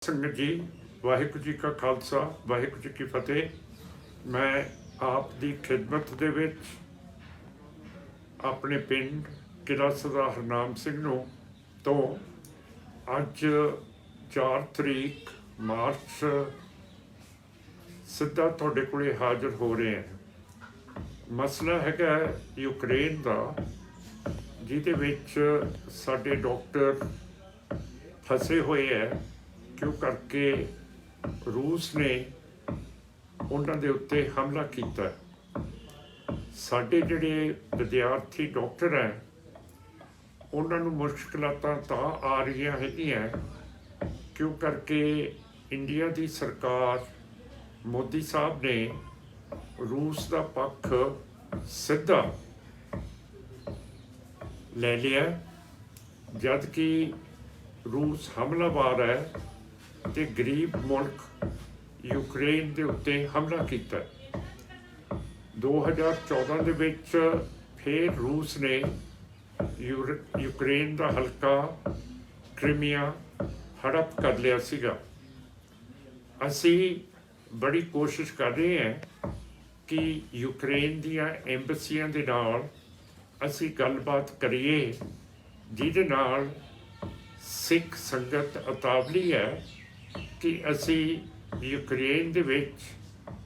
ਸੰਗਤ ਜੀ, ਵਾਹਿਗੁਰੂ ਜੀ ਕਾ ਖਾਲਸਾ, ਵਾਹਿਗੁਰੂ ਜੀ ਕੀ ਫਤਿਹ। ਮੈਂ ਆਪ ਦੀ ਖਿਦਮਤ ਦੇ ਵਿੱਚ ਆਪਣੇ ਪਿੰਡ ਕਿਲ੍ਹਾ ਸਰਦਾਰ ਹਰਨਾਮ ਸਿੰਘ ਨੂੰ ਤੋਂ ਅੱਜ 4 ਤਰੀਕ ਮਾਰਚ ਸਿੱਧਾ ਤੁਹਾਡੇ ਕੋਲੇ ਹਾਜ਼ਰ ਹੋ ਰਹੇ ਹਾਂ। ਮਸਲਾ ਹੈਗਾ ਯੂਕਰੇਨ ਦਾ, ਜਿਹਦੇ ਵਿੱਚ ਸਾਡੇ ਡਾਕਟਰ ਫਸੇ ਹੋਏ ਹੈ ਕਿਉਂ ਕਰਕੇ ਰੂਸ ਨੇ ਉਹਨਾਂ ਦੇ ਉੱਤੇ ਹਮਲਾ ਕੀਤਾ। ਸਾਡੇ ਜਿਹੜੇ ਵਿਦਿਆਰਥੀ ਡਾਕਟਰ ਹੈ ਉਹਨਾਂ ਨੂੰ ਮੁਸ਼ਕਲਾਂ ਤਾਂ ਆ ਰਹੀਆਂ ਹੈਗੀਆਂ ਕਿਉਂ ਕਰਕੇ ਇੰਡੀਆ ਦੀ ਸਰਕਾਰ ਮੋਦੀ ਸਾਹਿਬ ਨੇ ਰੂਸ ਦਾ ਪੱਖ ਸਿੱਧਾ ਲੈ ਲਿਆ, ਜਦ ਕਿ ਰੂਸ ਹਮਲਾਵਰ ਹੈ ਤੇ ਗਰੀਬ ਮੁਲਕ ਯੂਕਰੇਨ ਦੇ ਉੱਤੇ ਹਮਲਾ ਕੀਤਾ। 2014 ਦੇ ਵਿੱਚ ਫਿਰ ਰੂਸ ਨੇ ਯੂਕਰੇਨ ਦਾ ਹਲਕਾ ਕ੍ਰੀਮੀਆ ਹੜਪ ਕਰ ਲਿਆ ਸੀਗਾ। ਅਸੀਂ ਬੜੀ ਕੋਸ਼ਿਸ਼ ਕਰ ਰਹੇ ਹਾਂ ਕਿ ਯੂਕਰੇਨ ਦੀਆਂ ਐਮਬਸੀਆਂ ਦੇ ਨਾਲ ਅਸੀਂ ਗੱਲਬਾਤ ਕਰੀਏ, ਜਿਹਦੇ ਨਾਲ ਸਿੱਖ ਸੰਗਤ ਉਤਾਵਲੀ ਹੈ ਕਿ ਅਸੀਂ ਯੂਕਰੇਨ ਦੇ ਵਿੱਚ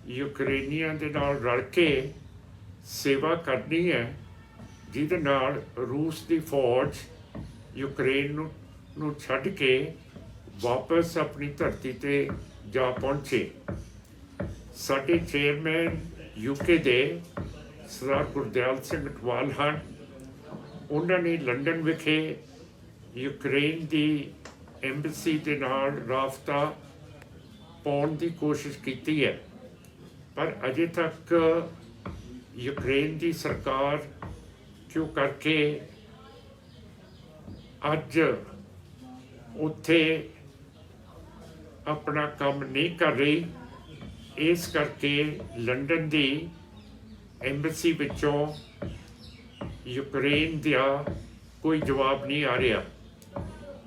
ਯੂਕਰੇਨੀਆਂ ਦੇ ਨਾਲ ਰਲ ਕੇ ਸੇਵਾ ਕਰਨੀ ਹੈ, ਜਿਹਦੇ ਨਾਲ ਰੂਸ ਦੀ ਫੌਜ ਯੂਕਰੇਨ ਨੂੰ ਛੱਡ ਕੇ ਵਾਪਸ ਆਪਣੀ ਧਰਤੀ ਤੇ ਜਾ ਪਹੁੰਚੇ। ਸਾਡੇ ਚੇਅਰਮੈਨ ਯੂਕੇ ਦੇ ਸਰਦਾਰ ਗੁਰਦਿਆਲ ਸਿੰਘ ਅਟਵਾਲ ਹਨ। ਉਹਨਾਂ ਨੇ ਲੰਡਨ ਵਿਖੇ ਯੂਕਰੇਨ ਦੀ ਐਮਬਸੀ ਦੇ ਨਾਲ ਰਾਬਤਾ ਪਾਉਣ ਦੀ ਕੋਸ਼ਿਸ਼ ਕੀਤੀ ਹੈ, ਪਰ ਅਜੇ ਤੱਕ ਯੂਕਰੇਨ ਦੀ ਸਰਕਾਰ ਕਿਉਂ ਕਰਕੇ ਅੱਜ ਉੱਥੇ ਆਪਣਾ ਕੰਮ ਨਹੀਂ ਕਰ ਰਹੀ। ਇਸ ਕਰਕੇ ਲੰਡਨ ਦੀ ਐਮਬਸੀ ਵਿੱਚੋਂ ਯੂਕਰੇਨ ਦਾ ਕੋਈ ਜਵਾਬ ਨਹੀਂ ਆ ਰਿਹਾ।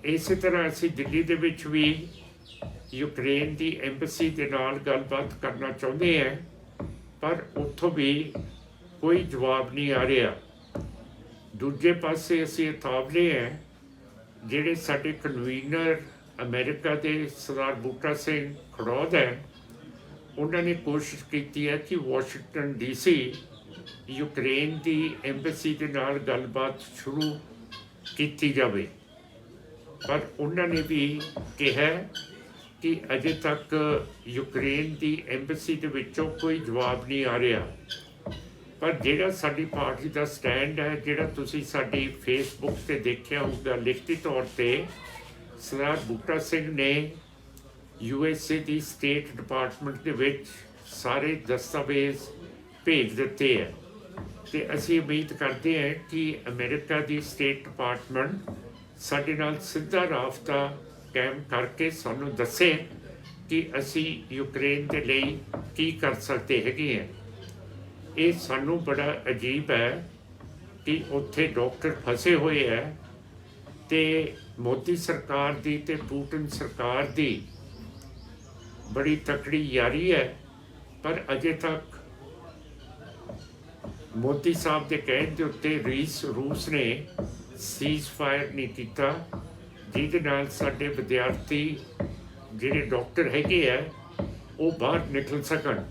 ਇਸੇ ਤਰ੍ਹਾਂ ਅਸੀਂ ਦਿੱਲੀ ਦੇ ਵਿੱਚ ਵੀ ਯੂਕਰੇਨ ਦੀ ਐਮਬਸੀ ਦੇ ਨਾਲ ਗੱਲਬਾਤ ਕਰਨਾ ਚਾਹੁੰਦੇ ਹਾਂ, ਪਰ ਉੱਥੋਂ ਵੀ ਕੋਈ ਜਵਾਬ ਨਹੀਂ ਆ ਰਿਹਾ। ਦੂਜੇ ਪਾਸੇ ਅਸੀਂ ਉਤਾਵਲੇ ਹਾਂ, ਜਿਹੜੇ ਸਾਡੇ ਕਨਵੀਨਰ ਅਮਰੀਕਾ ਦੇ ਸਰਦਾਰ ਬੂਟਾ ਸਿੰਘ ਖੜੌਦ ਹੈ, ਉਹਨਾਂ ਨੇ ਕੋਸ਼ਿਸ਼ ਕੀਤੀ ਹੈ ਕਿ ਵਾਸ਼ਿੰਗਟਨ DC ਯੂਕਰੇਨ ਦੀ ਐਮਬਸੀ ਦੇ ਨਾਲ ਗੱਲਬਾਤ ਸ਼ੁਰੂ ਕੀਤੀ ਜਾਵੇ, ਪਰ ਉਹਨਾਂ ਨੇ ਵੀ ਕਿਹਾ ਕਿ ਅਜੇ ਤੱਕ ਯੂਕਰੇਨ ਦੀ ਐਮਬਸੀ ਦੇ ਵਿੱਚੋਂ ਕੋਈ ਜਵਾਬ ਨਹੀਂ ਆ ਰਿਹਾ। ਪਰ ਜਿਹੜਾ ਸਾਡੀ ਪਾਰਟੀ ਦਾ ਸਟੈਂਡ ਹੈ, ਜਿਹੜਾ ਤੁਸੀਂ ਸਾਡੀ ਫੇਸਬੁੱਕ 'ਤੇ ਦੇਖਿਆ ਹੋਊਗਾ ਲਿਖਤੀ ਤੌਰ 'ਤੇ, ਸਰਦਾਰ ਬੂਟਾ ਸਿੰਘ ਨੇ USA ਦੀ ਸਟੇਟ ਡਿਪਾਰਟਮੈਂਟ ਦੇ ਵਿੱਚ ਸਾਰੇ ਦਸਤਾਵੇਜ਼ ਭੇਜ ਦਿੱਤੇ ਹੈ, ਤੇ ਅਸੀਂ ਉਮੀਦ ਕਰਦੇ ਹਾਂ ਕਿ ਅਮਰੀਕਾ ਦੀ ਸਟੇਟ ਡਿਪਾਰਟਮੈਂਟ ਸਾਡੇ ਨਾਲ ਸਿੱਧਾ ਰਾਬਤਾ ਕਾਇਮ ਕਰਕੇ ਸਾਨੂੰ ਦੱਸੇ ਕਿ ਅਸੀਂ ਯੂਕਰੇਨ ਦੇ ਲਈ ਕੀ ਕਰ ਸਕਦੇ ਹੈਗੇ ਹਾਂ। ਇਹ ਸਾਨੂੰ ਬੜਾ ਅਜੀਬ ਹੈ ਕਿ ਉੱਥੇ ਡਾਕਟਰ ਫਸੇ ਹੋਏ ਹੈ ਤੇ ਮੋਦੀ ਸਰਕਾਰ ਦੀ ਤੇ ਪੂਟਿਨ ਸਰਕਾਰ ਦੀ ਬੜੀ ਤਕੜੀ ਯਾਰੀ ਹੈ, ਪਰ ਅਜੇ ਤੱਕ ਮੋਦੀ ਸਾਹਿਬ ਦੇ ਕਹਿਣ ਦੇ ਉੱਤੇ ਰੂਸ ਨੇ ਸੀਜ਼ ਫਾਇਰ ਨਹੀਂ ਕੀਤਾ, ਜਿਹਦੇ ਨਾਲ ਸਾਡੇ ਵਿਦਿਆਰਥੀ ਜਿਹੜੇ ਡਾਕਟਰ ਹੈਗੇ ਆ ਉਹ ਬਾਹਰ ਨਿਕਲ ਸਕਣ।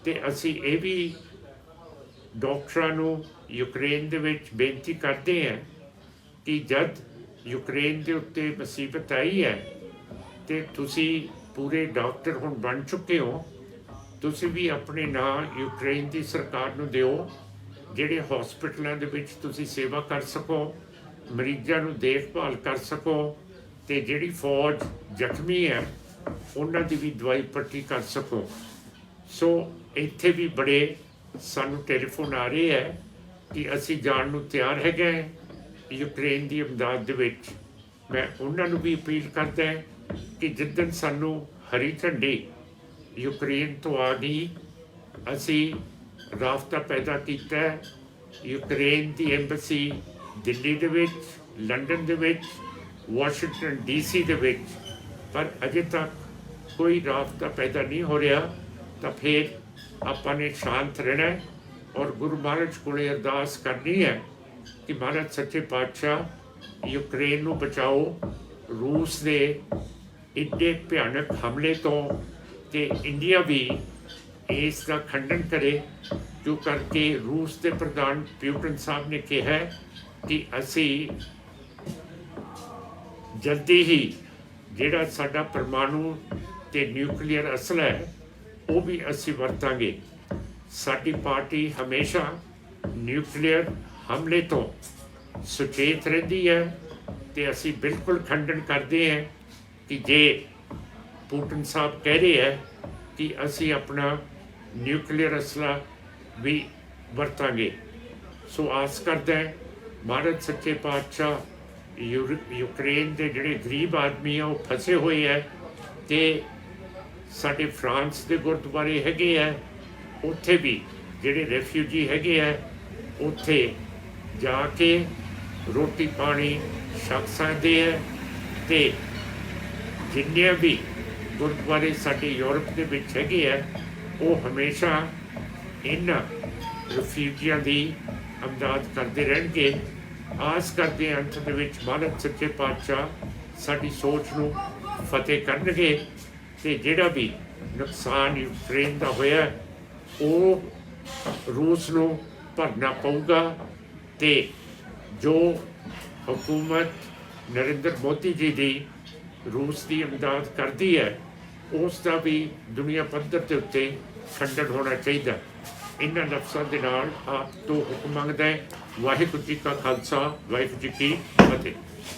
ਤੇ ਅਸੀਂ ਇਹ ਵੀ ਡਾਕਟਰਾਂ ਨੂੰ ਯੂਕਰੇਨ ਦੇ ਵਿੱਚ ਬੇਨਤੀ ਕਰਦੇ ਹਾਂ ਕਿ ਜਦ ਯੂਕਰੇਨ ਦੇ ਉੱਤੇ ਮੁਸੀਬਤ ਆਈ ਹੈ ਤੇ ਤੁਸੀਂ ਪੂਰੇ ਡਾਕਟਰ ਹੁਣ ਬਣ ਚੁੱਕੇ ਹੋ, ਤੁਸੀਂ ਵੀ ਆਪਣੇ ਨਾਂ ਯੂਕਰੇਨ ਦੀ ਸਰਕਾਰ ਨੂੰ ਦਿਓ, ਜਿਹੜੇ ਹਸਪੀਟਲਾਂ ਦੇ ਵਿੱਚ ਤੁਸੀਂ ਸੇਵਾ ਕਰ ਸਕੋ, ਮਰੀਜ਼ਾਂ ਨੂੰ ਦੇਖਭਾਲ ਕਰ ਸਕੋ, ਤੇ ਜਿਹੜੀ ਫੌਜ ਜ਼ਖਮੀ ਹੈ ਉਹਨਾਂ ਦੀ ਵੀ ਦਵਾਈ ਪੱਟੀ ਕਰ ਸਕੋ। ਸੋ ਇੱਥੇ ਵੀ ਬੜੇ ਸਾਨੂੰ ਟੈਲੀਫੋਨ ਆ ਰਹੇ ਹੈ ਕਿ ਅਸੀਂ ਜਾਣ ਨੂੰ ਤਿਆਰ ਹੈਗੇ ਯੂਕਰੇਨ ਦੀ ਇਮਦਾਦ ਦੇ ਵਿੱਚ। ਮੈਂ ਉਹਨਾਂ ਨੂੰ ਵੀ ਅਪੀਲ ਕਰਦਾ ਕਿ ਜਿੱਦਣ ਸਾਨੂੰ ਹਰੀ ਝੰਡੀ ਯੂਕਰੇਨ ਤੋਂ ਆ ਗਈ, ਅਸੀਂ ਰਾਬਤਾ ਪੈਦਾ ਕੀਤਾ ਯੂਕਰੇਨ ਦੀ ਐਮਬਸੀ ਦਿੱਲੀ ਦੇ ਵਿੱਚ, ਲੰਡਨ ਦੇ ਵਿੱਚ, ਵਾਸ਼ਿੰਗਟਨ DC ਦੇ ਵਿੱਚ ਪਰ ਅਜੇ ਤੱਕ ਕੋਈ ਰਾਬਤਾ ਪੈਦਾ ਨਹੀਂ ਹੋ ਰਿਹਾ, ਤਾਂ ਫਿਰ ਆਪਾਂ ਨੇ ਸ਼ਾਂਤ ਰਹਿਣਾ ਹੈ ਔਰ ਗੁਰੂ ਮਹਾਰਾਜ ਕੋਲੇ ਅਰਦਾਸ ਕਰਨੀ ਹੈ ਕਿ ਮਹਾਰਾਜ ਸੱਚੇ ਪਾਤਸ਼ਾਹ ਯੂਕਰੇਨ ਨੂੰ ਬਚਾਓ ਰੂਸ ਦੇ ਇੱਡੇ ਭਿਆਨਕ ਹਮਲੇ ਤੋਂ, ਤੇ ਇੰਡੀਆ ਵੀ ਇਸ ਦਾ ਖੰਡਨ ਕਰੇ, ਜੋ ਕਰਕੇ ਰੂਸ ਦੇ ਪ੍ਰਧਾਨ ਪਿਊਟਨ ਸਾਹਿਬ ਨੇ ਕਿਹਾ ਕਿ ਅਸੀਂ ਜਲਦੀ ਹੀ ਜਿਹੜਾ ਸਾਡਾ ਪਰਮਾਣੂ ਤੇ ਨਿਊਕਲੀਅਰ ਅਸਲਾ ਹੈ ਉਹ ਵੀ ਅਸੀਂ ਵਰਤਾਂਗੇ। ਸਾਡੀ ਪਾਰਟੀ ਹਮੇਸ਼ਾ ਨਿਊਕਲੀਅਰ ਹਮਲੇ ਤੋਂ ਸੁਚੇਤ ਰਹਿੰਦੀ ਹੈ ਤੇ ਅਸੀਂ ਬਿਲਕੁਲ ਖੰਡਨ ਕਰਦੇ ਹਾਂ ਕਿ ਜੇ ਪੁਟਿਨ ਸਾਹਿਬ ਕਹਿ ਰਹੇ ਹੈ ਕਿ ਅਸੀਂ ਆਪਣਾ ਨਿਊਕਲੀਅਰ ਅਸਲਾ ਵੀ ਵਰਤਾਂਗੇ। ਸੋ ਆਸ ਕਰਦਾ ਹੈ ਮਹਾਰਾਜ ਸੱਚੇ ਪਾਤਸ਼ਾਹ ਯੂਕਰੇਨ ਦੇ ਜਿਹੜੇ ਗਰੀਬ ਆਦਮੀ ਆ ਉਹ ਫਸੇ ਹੋਏ ਹੈ, ਤੇ ਸਾਡੇ ਫਰਾਂਸ ਦੇ ਗੁਰਦੁਆਰੇ ਹੈਗੇ ਹੈ, ਉੱਥੇ ਵੀ ਜਿਹੜੇ ਰੈਫਿਊਜੀ ਹੈਗੇ ਹੈ ਉੱਥੇ ਜਾ ਕੇ ਰੋਟੀ ਪਾਣੀ ਛਕ ਸਕਦੇ ਹੈ। ਤੇ ਜਿੰਨੇ ਵੀ ਗੁਰਦੁਆਰੇ ਸਾਡੇ ਯੂਰਪ ਦੇ ਵਿੱਚ ਹੈਗੇ ਹੈ ਉਹ ਹਮੇਸ਼ਾ ਇਹਨਾਂ ਰੈਫਿਊਜੀਆਂ ਦੀ ਅਮਦਾਦ ਕਰਦੇ ਰਹਿਣਗੇ। ਆਸ ਕਰਦੇ ਹਾਂ ਅੰਤ ਦੇ ਵਿੱਚ ਮਹਾਰਾਜ ਸੱਚੇ ਪਾਤਸ਼ਾਹ ਸਾਡੀ ਸੋਚ ਨੂੰ ਫਤਿਹ ਕਰਨਗੇ, ਤੇ ਜਿਹੜਾ ਵੀ ਨੁਕਸਾਨ ਯੂਕਰੇਨ ਦਾ ਹੋਇਆ ਉਹ ਰੂਸ ਨੂੰ ਭਰਨਾ ਪਊਗਾ, ਤੇ ਜੋ ਹਕੂਮਤ ਨਰਿੰਦਰ ਮੋਦੀ ਜੀ ਦੀ ਰੂਸ ਦੀ ਇਮਦਾਦ ਕਰਦੀ ਹੈ ਉਸ ਦਾ ਵੀ ਦੁਨੀਆ ਪੱਧਰ ਦੇ ਉੱਤੇ ਖੰਡਨ ਹੋਣਾ ਚਾਹੀਦਾ। ਇਹਨਾਂ ਲਫ਼ਜ਼ਾਂ ਦੇ ਨਾਲ ਆਪ ਤੋਂ ਹੁਕਮ ਮੰਗਦਾ ਹੈ। ਵਾਹਿਗੁਰੂ ਜੀ ਕਾ ਖਾਲਸਾ, ਵਾਹਿਗੁਰੂ ਜੀ ਕੀ ਫਤਿਹ।